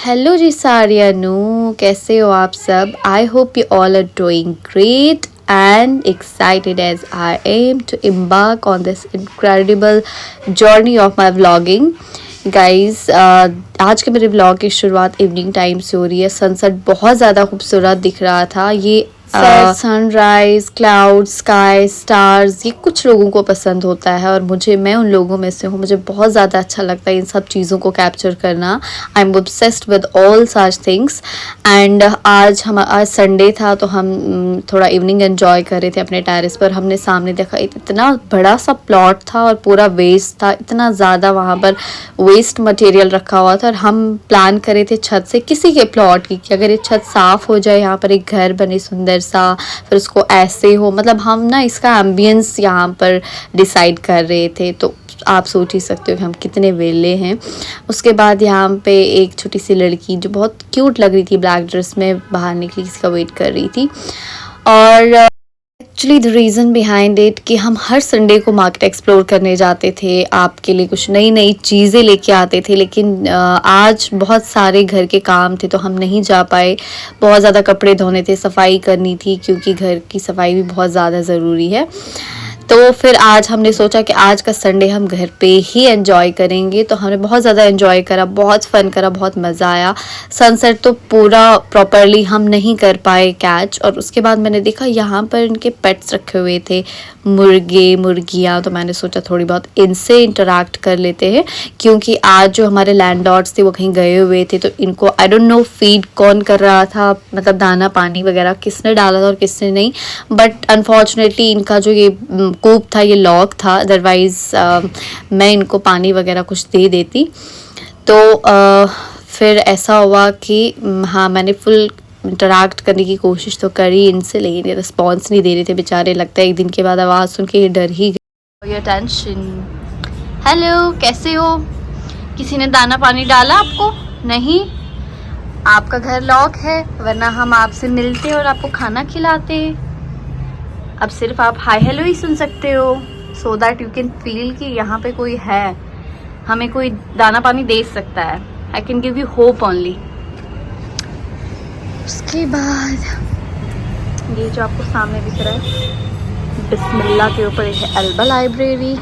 Hello जी सारियानू, कैसे हो आप सब? I hope you all are doing great and excited as I am to embark on this incredible journey of my vlogging. Guys, आज के मेरे vlog की शुरुआत इवनिंग टाइम से हो रही है। सनसेट बहुत ज़्यादा खूबसूरत दिख रहा था। ये सनराइज, क्लाउड, स्काई, स्टार्स, ये कुछ लोगों को पसंद होता है और मैं उन लोगों में से हूँ। मुझे बहुत ज़्यादा अच्छा लगता है इन सब चीज़ों को कैप्चर करना। I am obsessed with all such things. And आज संडे था तो हम थोड़ा इवनिंग एंजॉय कर रहे थे अपने टेरेस पर। हमने सामने देखा इतना बड़ा सा प्लॉट था और पूरा वेस्ट था, इतना ज़्यादा वहाँ पर वेस्ट मटेरियल रखा हुआ था। और हम प्लान कर रहे थे छत से किसी के प्लॉट की कि अगर ये छत साफ़ हो जाए, यहाँ पर एक घर बने सुंदर सा, फिर उसको ऐसे हो, मतलब हम ना इसका एम्बियंस यहाँ पर डिसाइड कर रहे थे। तो आप सोच ही सकते हो कि हम कितने वेले हैं। उसके बाद यहाँ पे एक छोटी सी लड़की जो बहुत क्यूट लग रही थी ब्लैक ड्रेस में बाहर निकली, किसी का वेट कर रही थी। और actually the reason behind it कि हम हर संडे को मार्केट एक्सप्लोर करने जाते थे, आपके लिए कुछ नई नई चीज़ें लेके आते थे। लेकिन आज बहुत सारे घर के काम थे तो हम नहीं जा पाए। बहुत ज़्यादा कपड़े धोने थे, सफाई करनी थी, क्योंकि घर की सफाई भी बहुत ज़्यादा ज़रूरी है। तो फिर आज हमने सोचा कि आज का संडे हम घर पे ही एंजॉय करेंगे। तो हमने बहुत ज़्यादा एंजॉय करा, बहुत फ़न करा, बहुत मज़ा आया। सनसेट तो पूरा प्रॉपरली हम नहीं कर पाए कैच। और उसके बाद मैंने देखा यहाँ पर इनके पेट्स रखे हुए थे, मुर्गे मुर्गियाँ। तो मैंने सोचा थोड़ी बहुत इनसे इंटरेक्ट कर लेते हैं, क्योंकि आज जो हमारे लैंडलॉर्ड्स थे वो कहीं गए हुए थे। तो इनको आई डोंट नो फीड कौन कर रहा था, मतलब दाना पानी वगैरह किसने डाला था और किसने नहीं। बट अनफॉर्चुनेटली इनका जो ये कूप था ये लॉक था, अदरवाइज़ मैं इनको पानी वगैरह कुछ दे देती। तो फिर ऐसा हुआ कि हाँ, मैंने फुल इंटरेक्ट करने की कोशिश तो करी इनसे, लेकिन ये रिस्पॉन्स नहीं दे रहे थे बेचारे। लगता है एक दिन के बाद आवाज़ सुन के ये डर ही गए। Your tension. हेलो, कैसे हो? किसी ने दाना पानी डाला आपको? नहीं, आपका घर लॉक है, वरना हम आपसे मिलते और आपको खाना खिलाते। अब सिर्फ आप हाय हेलो ही सुन सकते हो, so that you can feel कि यहाँ पे कोई है, हमें कोई दाना पानी दे सकता है। I can give you hope only. उसके बाद ये जो आपको सामने दिख रहा है, बिस्मिल्लाह के ऊपर एक अल्बा लाइब्रेरी।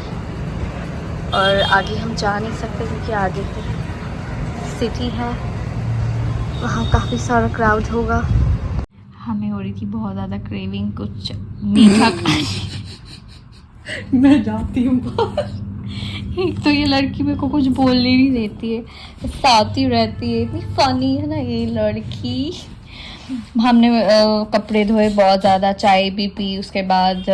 और आगे हम जा नहीं सकते क्योंकि आगे सिटी है, वहाँ काफ़ी सारा क्राउड होगा। हमें हो रही थी बहुत ज़्यादा क्रेविंग कुछ मीठा खाने। मैं जाती हूँ बाहर। एक तो ये लड़की मेरे को कुछ बोलने नहीं देती है, साथ ही रहती है, इतनी फनी है ना ये लड़की। हमने कपड़े धोए बहुत ज़्यादा, चाय भी पी, उसके बाद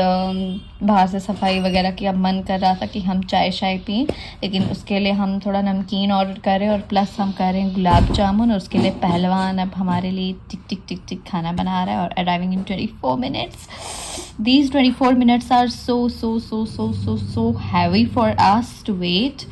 बाहर से सफाई वगैरह की। अब मन कर रहा था कि हम चाय शाय पिए, लेकिन उसके लिए हम थोड़ा नमकीन ऑर्डर करें और प्लस हम करें गुलाब जामुन। और उसके लिए पहलवान अब हमारे लिए टिक टिक टिक टिक खाना बना रहा है। और arriving in 24 minutes. These 24 minutes are so so so so so so heavy for us to wait.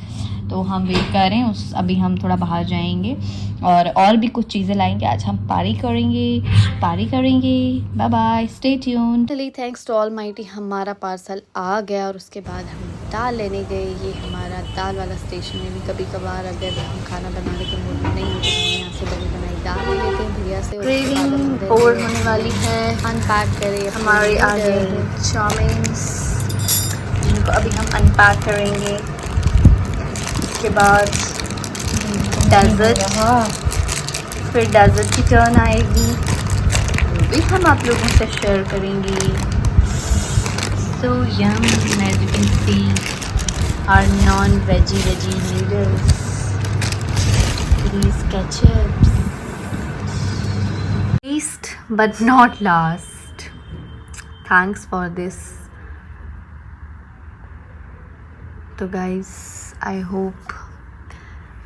तो हम वेट कर रहे हैं। अभी हम थोड़ा बाहर जाएंगे और भी कुछ चीज़ें लाएंगे। आज हम पार्टी करेंगे। Bye bye, stay tuned. चलिए, थैंक्स टू ऑलमाइटी हमारा पार्सल आ गया। और उसके बाद हम दाल लेने गए। ये हमारा दाल वाला स्टेशन है। भी कभी कभार अगर हम खाना बनाने के मूड में नहीं होते तो हम यहाँ से बनी बनाई दाल ले लेते हैं भैया से। क्रेविंग ओवर होने वाली है, अनपैक करें। हमारे आ गए चाउमीन, जिनको अभी हम अनपैक करेंगे। उसके बाद डेजर्ट, फिर डेजर्ट की टर्न आएगी, वो भी हम आप लोगों से शेयर करेंगे। So yum, as you can see our non veggie noodles, these ketchups, least but not last, thanks for this. तो गाइस, आई होप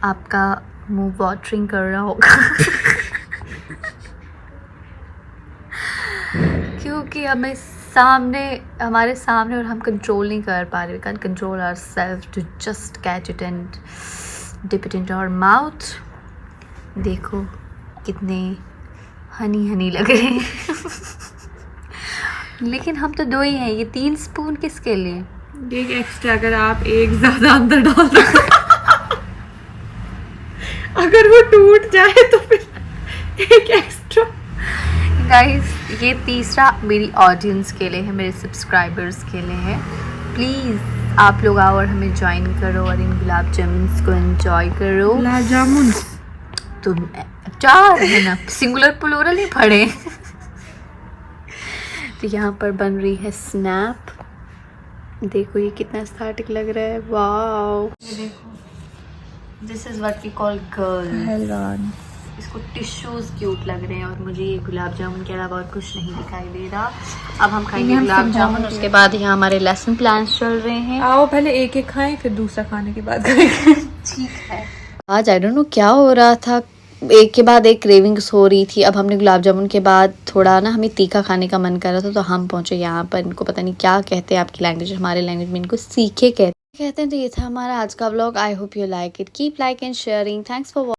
आपका मुंह वाटरिंग कर रहा होगा क्योंकि हमारे सामने और हम कंट्रोल नहीं कर पा रहे। We can control our self to just catch it and dip it in our mouth. देखो कितने हनी लग रहे हैं लेकिन हम तो 2 ही हैं। ये 3 स्पून किसके लिए? एक एक्स्ट्रा, अगर आप एक ज़्यादा अंदर डाल दो अगर वो टूट जाए तो ये तीसरा मेरी ऑडियंस के लिए है, मेरे सब्सक्राइबर्स के लिए है। प्लीज़ आप लोग आओ और हमें ज्वाइन करो और इन गुलाब जामुन को एंजॉय करो। गुलाब जामुन तुम चार है ना, सिंगुलर प्लूरल ही पढ़े। तो यहाँ पर बन रही है स्नैप। देखो ये कितना स्टार्टिक लग रहा है, वाओ। ये देखो, this is what we call girl. इसको टिश्यूज क्यूट लग रहे हैं और मुझे ये गुलाब जामुन के अलावा और कुछ नहीं दिखाई दे रहा। अब हम खाएंगे गुलाब जामुन, उसके बाद यहाँ हमारे लेसन प्लान्स चल रहे हैं। आओ पहले एक एक खाएं फिर दूसरा खाने के बाद खाएंगे। ठीक है। आज आई डोंट नो क्या हो रहा था, एक के बाद एक क्रेविंग्स हो रही थी। अब हमने गुलाब जामुन के बाद थोड़ा ना हमें तीखा खाने का मन कर रहा था, तो हम पहुंचे यहाँ पर। इनको पता नहीं क्या कहते हैं आपकी लैंग्वेज, हमारे लैंग्वेज में इनको सीखे कहते हैं। तो ये था हमारा आज का vlog. I hope you like it. Keep like and sharing. Thanks for